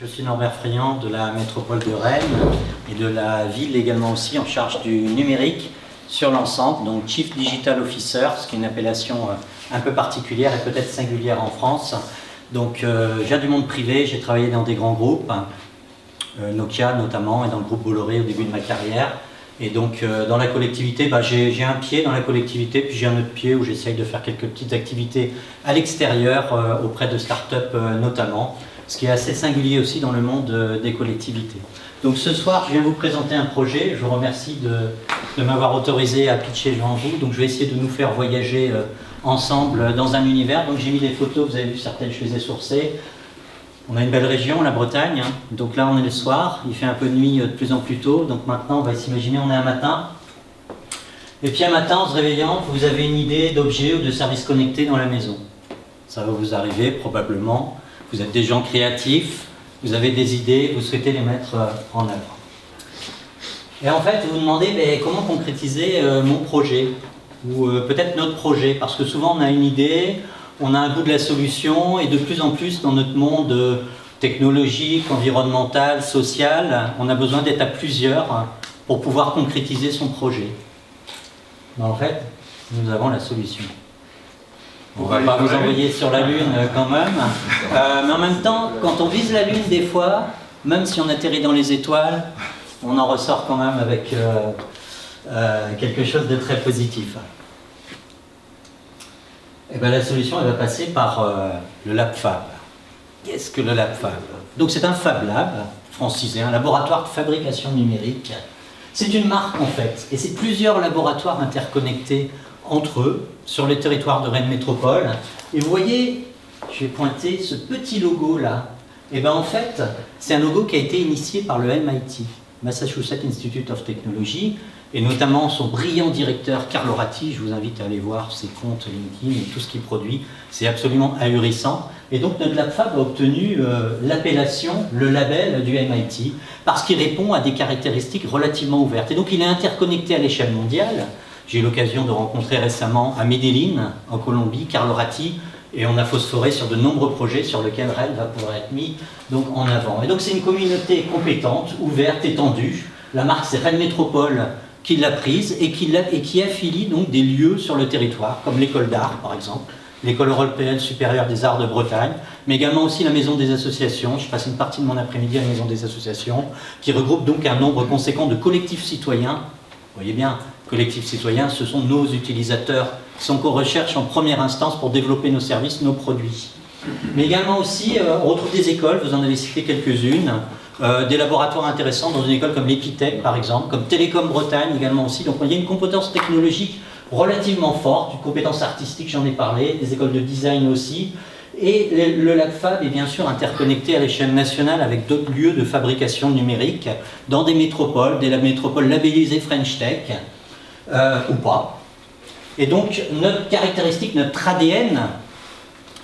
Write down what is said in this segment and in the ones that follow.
Je suis Norbert Friand de la métropole de Rennes et de la ville également aussi en charge du numérique sur l'ensemble, donc Chief Digital Officer, ce qui est une appellation un peu particulière et peut-être singulière en France. Donc je viens du monde privé, j'ai travaillé dans des grands groupes, Nokia notamment, et dans le groupe Bolloré au début de ma carrière. Et donc dans la collectivité, j'ai un pied dans la collectivité, puis j'ai un autre pied où j'essaye de faire quelques petites activités à l'extérieur auprès de start-up notamment, ce qui est assez singulier aussi dans le monde des collectivités. Donc ce soir, je viens vous présenter un projet. Je vous remercie de m'avoir autorisé à pitcher devant vous. Donc je vais essayer de nous faire voyager ensemble dans un univers. Donc j'ai mis des photos, vous avez vu certaines, je les ai sourcées. On a une belle région, la Bretagne, donc là on est le soir, il fait un peu de nuit de plus en plus tôt, donc maintenant on va s'imaginer on est un matin. Et puis un matin en se réveillant, vous avez une idée d'objet ou de service connecté dans la maison. Ça va vous arriver probablement, vous êtes des gens créatifs, vous avez des idées, vous souhaitez les mettre en œuvre. Et en fait vous vous demandez comment concrétiser mon projet, ou peut-être notre projet, parce que souvent on a une idée, on a un bout de la solution et de plus en plus dans notre monde technologique, environnemental, social, on a besoin d'être à plusieurs pour pouvoir concrétiser son projet. Mais en fait, nous avons la solution. On ne va pas vous envoyer sur la Lune quand même, mais en même temps, quand on vise la Lune des fois, même si on atterrit dans les étoiles, on en ressort quand même avec quelque chose de très positif. Et bien, la solution elle va passer par le LabFab. Qu'est-ce que le LabFab? Donc c'est un Fab Lab francisé, un laboratoire de fabrication numérique. C'est une marque en fait, et c'est plusieurs laboratoires interconnectés entre eux sur le territoire de Rennes Métropole. Et vous voyez, je vais pointer ce petit logo là. Et bien en fait, c'est un logo qui a été initié par le MIT, Massachusetts Institute of Technology, et notamment son brillant directeur Carlo Ratti. Je vous invite à aller voir ses comptes LinkedIn et tout ce qu'il produit, c'est absolument ahurissant. Et donc notre LabFab a obtenu l'appellation, le label du MIT, parce qu'il répond à des caractéristiques relativement ouvertes. Et donc il est interconnecté à l'échelle mondiale. J'ai eu l'occasion de rencontrer récemment à Medellín, en Colombie, Carlo Ratti, et on a phosphoré sur de nombreux projets sur lesquels Rennes va pouvoir être mis donc, en avant. Et donc c'est une communauté compétente, ouverte, étendue. La marque c'est Rennes Métropole qui l'a prise et qui affilie donc des lieux sur le territoire, comme l'école d'art par exemple, l'école européenne supérieure des arts de Bretagne, mais également aussi la maison des associations. Je passe une partie de mon après-midi à la maison des associations, qui regroupe donc un nombre conséquent de collectifs citoyens. Vous voyez bien, collectifs citoyens, ce sont nos utilisateurs qui sont qu'aux recherches en première instance pour développer nos services, nos produits. Mais également aussi, on retrouve des écoles, vous en avez cité quelques-unes, des laboratoires intéressants dans une école comme l'Epitech par exemple, comme Télécom Bretagne également aussi. Donc il y a une compétence technologique relativement forte, une compétence artistique, j'en ai parlé, des écoles de design aussi. Et le LabFab est bien sûr interconnecté à l'échelle nationale avec d'autres lieux de fabrication numérique dans des métropoles labellisées French Tech, ou pas. Et donc notre caractéristique, notre ADN,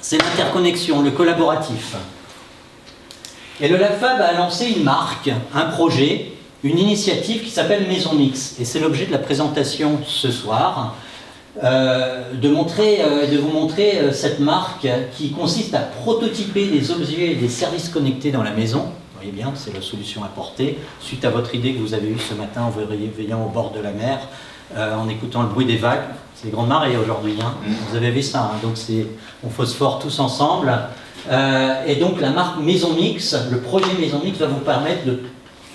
c'est l'interconnexion, le collaboratif. Et le LabFab a lancé une marque, un projet, une initiative qui s'appelle Maison Mix. Et c'est l'objet de la présentation ce soir, de vous montrer cette marque qui consiste à prototyper des objets et des services connectés dans la maison. Vous voyez bien, c'est la solution apportée, suite à votre idée que vous avez eue ce matin en vous réveillant au bord de la mer, en écoutant le bruit des vagues. C'est les grandes marées aujourd'hui, hein. Vous avez vu ça, hein. Donc on phosphore tous ensemble. Et donc la marque Maison Mix, le projet Maison Mix va vous permettre de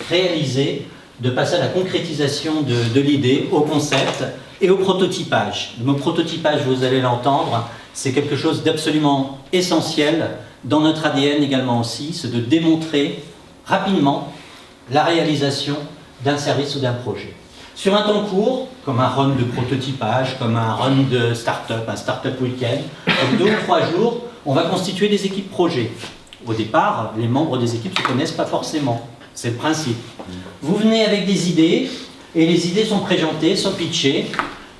réaliser, de passer à la concrétisation de l'idée, au concept et au prototypage. Le mot prototypage, vous allez l'entendre, c'est quelque chose d'absolument essentiel dans notre ADN également aussi, c'est de démontrer rapidement la réalisation d'un service ou d'un projet. Sur un temps court, comme un run de prototypage, comme un run de start-up, un start-up week-end, comme 2 ou 3 jours, on va constituer des équipes projets. Au départ, les membres des équipes ne se connaissent pas forcément. C'est le principe. Vous venez avec des idées, et les idées sont présentées, sont pitchées,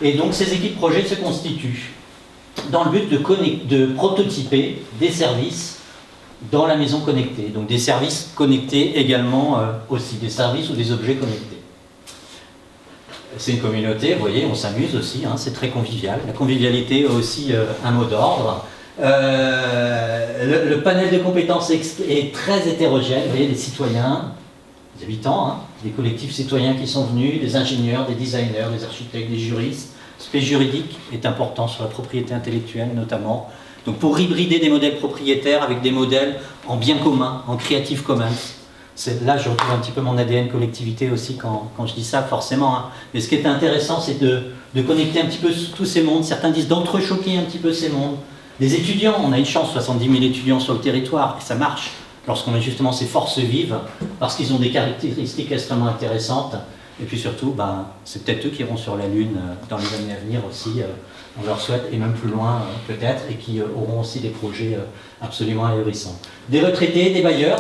et donc ces équipes projets se constituent dans le but de prototyper des services dans la maison connectée. Donc des services connectés également aussi, des services ou des objets connectés. C'est une communauté, vous voyez, on s'amuse aussi, hein, c'est très convivial. La convivialité a aussi un mot d'ordre. Le panel de compétences est très hétérogène. Vous voyez, les citoyens, les habitants, hein, les collectifs citoyens qui sont venus, des ingénieurs, des designers, des architectes, des juristes. L'aspect juridique est important sur la propriété intellectuelle notamment. Donc pour hybrider des modèles propriétaires avec des modèles en bien commun, en Creative Commons. Là, je retrouve un petit peu mon ADN collectivité aussi quand je dis ça, forcément. Hein. Mais ce qui est intéressant, c'est de connecter un petit peu tous ces mondes. Certains disent d'entrechoquer un petit peu ces mondes. Les étudiants, on a une chance, 70 000 étudiants sur le territoire, et ça marche lorsqu'on a justement ces forces vives, parce qu'ils ont des caractéristiques extrêmement intéressantes. Et puis surtout, c'est peut-être eux qui iront sur la Lune dans les années à venir aussi, on leur souhaite, et même plus loin peut-être, et qui auront aussi des projets absolument ahurissants. Des retraités, des bailleurs.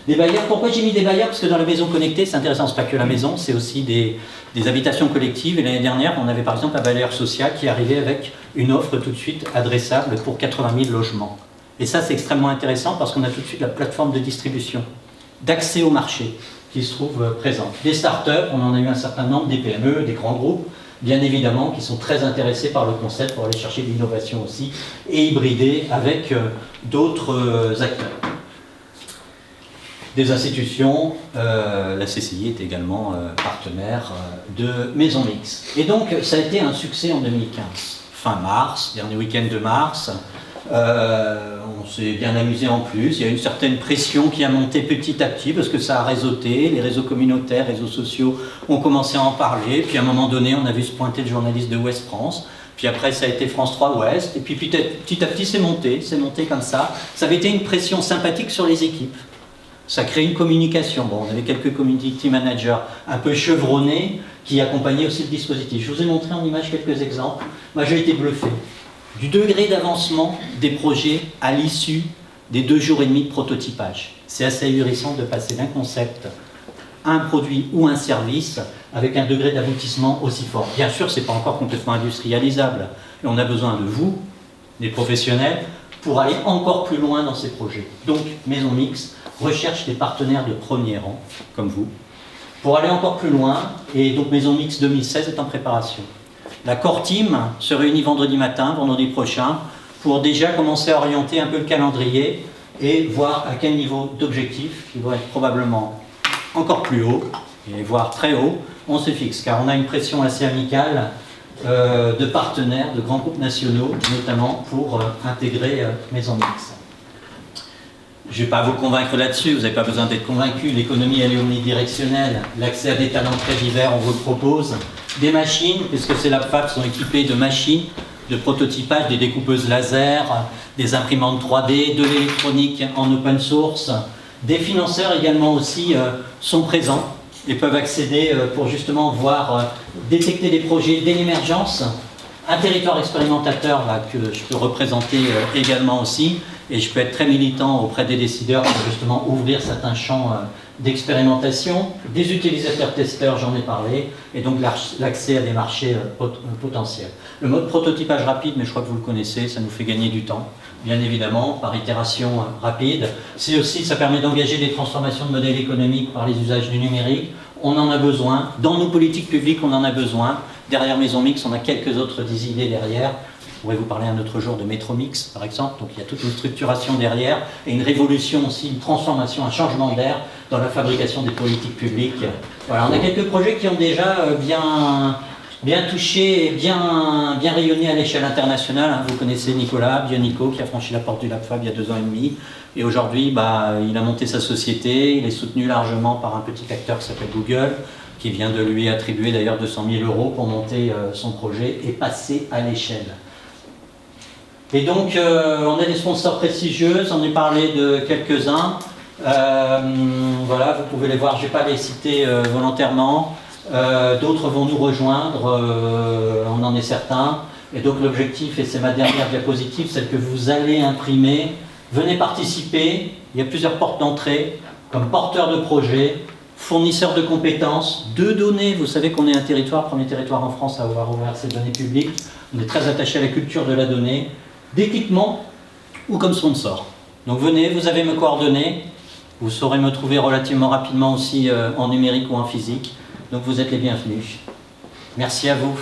Des bailleurs, pourquoi j'ai mis des bailleurs? Parce que dans la maison connectée, c'est intéressant, c'est pas que la maison, c'est aussi des habitations collectives. Et l'année dernière, on avait par exemple un bailleur social qui arrivait avec une offre tout de suite adressable pour 80 000 logements. Et ça, c'est extrêmement intéressant parce qu'on a tout de suite la plateforme de distribution, d'accès au marché qui se trouve présente. Des startups, on en a eu un certain nombre, des PME, des grands groupes, bien évidemment, qui sont très intéressés par le concept pour aller chercher de l'innovation aussi et hybrider avec d'autres acteurs. Des institutions, la CCI est également partenaire de Maison Mix. Et donc, ça a été un succès en 2015. Fin mars, dernier week-end de mars. On s'est bien amusé en plus, il y a une certaine pression qui a monté petit à petit parce que ça a réseauté, les réseaux communautaires, réseaux sociaux ont commencé à en parler, puis à un moment donné on a vu se pointer le journaliste de Ouest France, puis après ça a été France 3 Ouest, et puis petit à petit c'est monté comme ça. Ça avait été une pression sympathique sur les équipes, ça crée une communication. Bon, on avait quelques community managers un peu chevronnés qui accompagnaient aussi le dispositif. Je vous ai montré en image quelques exemples, moi j'ai été bluffé du degré d'avancement des projets à l'issue des 2 jours et demi de prototypage. C'est assez ahurissant de passer d'un concept à un produit ou un service avec un degré d'aboutissement aussi fort. Bien sûr, ce n'est pas encore complètement industrialisable, et on a besoin de vous, des professionnels, pour aller encore plus loin dans ces projets. Donc, Maison Mix recherche des partenaires de premier rang, comme vous, pour aller encore plus loin, et donc Maison Mix 2016 est en préparation. La Core Team se réunit vendredi matin, vendredi prochain, pour déjà commencer à orienter un peu le calendrier et voir à quel niveau d'objectif, qui doit être probablement encore plus haut, et voire très haut, on se fixe. Car on a une pression assez amicale de partenaires, de grands groupes nationaux, notamment pour intégrer Maison Mix. Je ne vais pas vous convaincre là-dessus, vous n'avez pas besoin d'être convaincu, l'économie elle est omnidirectionnelle, l'accès à des talents très divers, on vous le propose. Des machines, puisque ces LabFab sont équipés de machines, de prototypage, des découpeuses laser, des imprimantes 3D, de l'électronique en open source. Des financeurs également aussi sont présents et peuvent accéder pour justement voir détecter des projets dès l'émergence. Un territoire expérimentateur là, que je peux représenter également aussi, et je peux être très militant auprès des décideurs pour justement ouvrir certains champs d'expérimentation, des utilisateurs testeurs, j'en ai parlé, et donc l'accès à des marchés potentiels. Le mode prototypage rapide, mais je crois que vous le connaissez, ça nous fait gagner du temps, bien évidemment, par itération rapide. C'est aussi, ça permet d'engager des transformations de modèles économiques par les usages du numérique. On en a besoin, dans nos politiques publiques on en a besoin. Derrière Maison Mix, on a quelques autres idées derrière. Je pourrais vous parler un autre jour de Métromix, par exemple. Donc il y a toute une structuration derrière et une révolution aussi, une transformation, un changement d'air dans la fabrication des politiques publiques. Voilà, on a quelques projets qui ont déjà bien touché et bien rayonné à l'échelle internationale. Vous connaissez Nicolas Bionico qui a franchi la porte du LabFab il y a 2 ans et demi. Et aujourd'hui, il a monté sa société. Il est soutenu largement par un petit acteur qui s'appelle Google, qui vient de lui attribuer d'ailleurs 200 000 € pour monter son projet et passer à l'échelle. Et donc, on a des sponsors prestigieux, j'en ai parlé de quelques-uns. Voilà, vous pouvez les voir, je ne vais pas les citer volontairement. D'autres vont nous rejoindre, on en est certain. Et donc l'objectif, et c'est ma dernière diapositive, c'est que vous allez imprimer, venez participer. Il y a plusieurs portes d'entrée, comme porteur de projet, fournisseur de compétences, de données. Vous savez qu'on est un territoire, premier territoire en France à avoir ouvert ces données publiques. On est très attaché à la culture de la donnée, d'équipement ou comme sponsor. Donc venez, vous avez mes coordonnées, vous saurez me trouver relativement rapidement aussi en numérique ou en physique. Donc vous êtes les bienvenus. Merci à vous.